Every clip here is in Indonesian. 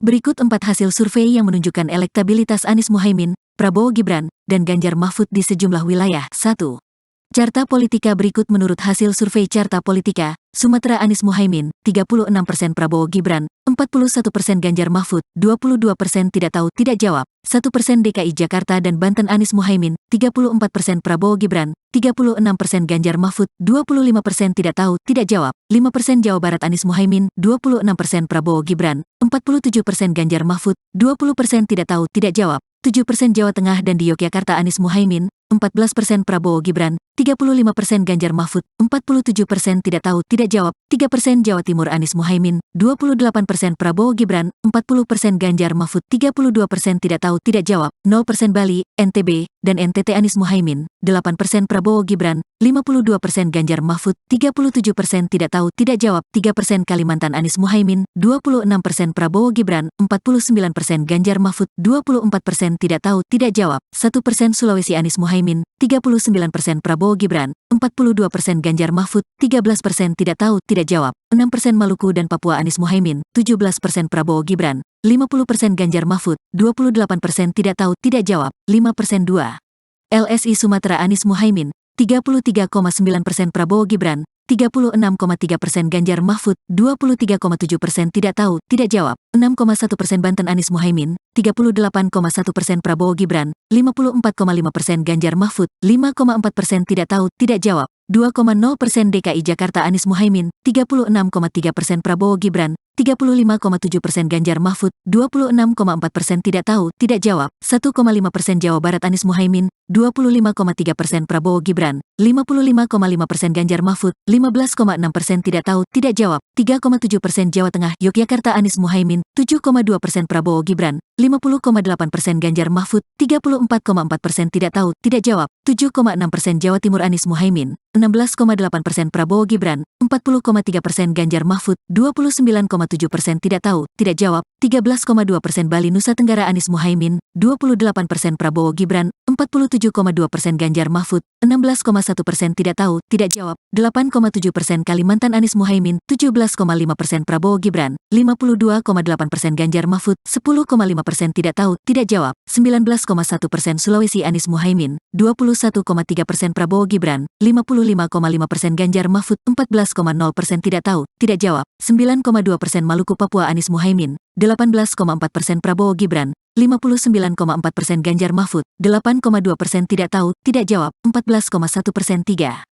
Berikut 4 hasil survei yang menunjukkan elektabilitas Anies Muhaimin, Prabowo Gibran, dan Ganjar Mahfud di sejumlah wilayah. 1. Carta Politika berikut menurut hasil survei Carta Politika, Sumatera Anies Muhaimin, 36% Prabowo Gibran, 41% Ganjar Mahfud, 22% tidak tahu tidak jawab, 1% DKI Jakarta dan Banten Anies Muhaimin, 34% Prabowo Gibran, 36% Ganjar Mahfud, 25% tidak tahu tidak jawab, 5% Jawa Barat Anies Muhaimin, 26% Prabowo Gibran, 47% Ganjar Mahfud, 20% tidak tahu tidak jawab, 7% Jawa Tengah dan di Yogyakarta Anies Muhaimin, 14% Prabowo Gibran, 35% Ganjar Mahfud, 47% tidak tahu tidak jawab, 3% Jawa Timur Anies Muhaimin, 28% Prabowo Gibran, 40% Ganjar Mahfud, 32% tidak tahu tidak jawab, 0% Bali, NTB, dan NTT Anies Muhaimin, 8% Prabowo Gibran, 52% Ganjar Mahfud, 37% tidak tahu tidak jawab, 3% Kalimantan Anies Muhaimin, 26% Prabowo Gibran, 49% Ganjar Mahfud, 24% tidak tahu tidak jawab, 1% Sulawesi Anies Muhaimin, 39% Prabowo Gibran, 42% Ganjar Mahfud, 13% tidak tahu tidak jawab, 6% Maluku dan Papua Anies Muhaimin, 17% Prabowo Gibran, 50% Ganjar Mahfud, 28% tidak tahu tidak jawab, 5% 2. LSI Sumatera Anies Muhaimin, 33,9% Prabowo Gibran, 36,3% Ganjar Mahfud, 23,7% tidak tahu tidak jawab, 6,1% Banten Anies Muhaimin, 38,1% Prabowo Gibran, 54,5% Ganjar Mahfud, 5,4% tidak tahu tidak jawab, 2,0% DKI Jakarta Anies Muhaimin, 36,3% Prabowo Gibran, 35,7% Ganjar Mahfud, 26,4% tidak tahu tidak jawab, 1,5% Jawa Barat Anies Muhaimin, 25,3% Prabowo Gibran, 55,5% Ganjar Mahfud, 15,6% tidak tahu tidak jawab, 3,7% Jawa Tengah Yogyakarta Anies Muhaimin, 7,2% Prabowo Gibran, 50,8% Ganjar Mahfud, 34,4% tidak tahu tidak jawab, 7,6% Jawa Timur Anies Muhaimin, 16,8% Prabowo Gibran, 40,3% Ganjar Mahfud, 29,7% tidak tahu tidak jawab, 13,2% Bali Nusa Tenggara Anies Muhaimin, 28% Prabowo Gibran, 47,2% Ganjar Mahfud, 16,1% tidak tahu tidak jawab, 8,7% Kalimantan Anies Muhaimin, 17,5% Prabowo Gibran, 52,8% Ganjar Mahfud, 10,5% tidak tahu tidak jawab, 19,1% Sulawesi Anies Muhaimin, 21,3% Prabowo Gibran, 55,5% Ganjar Mahfud, 14,0% tidak tahu tidak jawab, 9,2% Maluku Papua Anies Muhaimin, 18,4% Prabowo Gibran, 59,4% Ganjar Mahfud, 8,2% tidak tahu tidak jawab, 14,1% 3.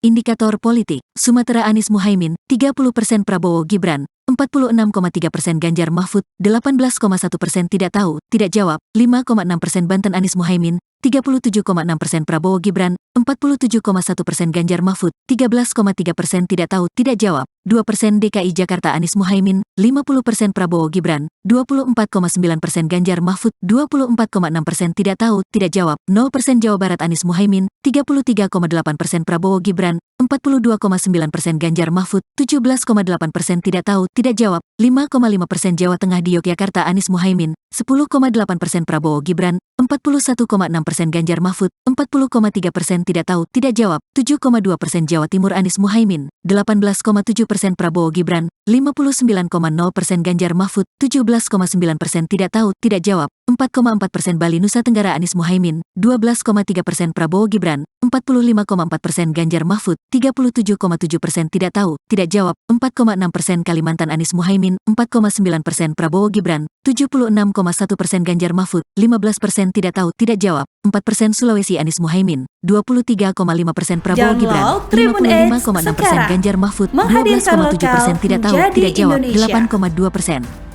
Indikator politik, Sumatera Anies Muhaimin, 30% Prabowo Gibran, 46,3% Ganjar Mahfud, 18,1% tidak tahu tidak jawab, 5,6% Banten Anies Muhaimin, 37,6% Prabowo Gibran, 47,1% Ganjar Mahfud, 13,3% tidak tahu tidak jawab, 2% DKI Jakarta Anies Muhaimin, 50% Prabowo Gibran, 24,9% Ganjar Mahfud, 24,6% tidak tahu tidak jawab, 0% Jawa Barat Anies Muhaimin, 33,8% Prabowo Gibran, 42,9% Ganjar Mahfud, 17,8% tidak tahu tidak jawab, 5,5% Jawa Tengah di Yogyakarta Anies Muhaimin, 10,8% Prabowo Gibran, 41,6% Ganjar Mahfud, 40,3% tidak tahu tidak jawab, 7,2% Jawa Timur Anies Muhaimin, 18,7% Prabowo Gibran, 59,0% Ganjar Mahfud, 17,9% tidak tahu tidak jawab, 4,4% Bali Nusa Tenggara Anies Muhaimin, 12,3% Prabowo Gibran, 45,4% Ganjar Mahfud, 37,7% tidak tahu tidak jawab, 4,6% Kalimantan Anies Muhaimin, 4,9% Prabowo Gibran, 76,1% Ganjar Mahfud, 15% tidak tahu tidak jawab, 4% Sulawesi Anies Muhaimin, 23,5% Prabowo Gibran, 55,6% Ganjar Mahfud, 12,7% tidak tahu tidak jawab, 8,2%.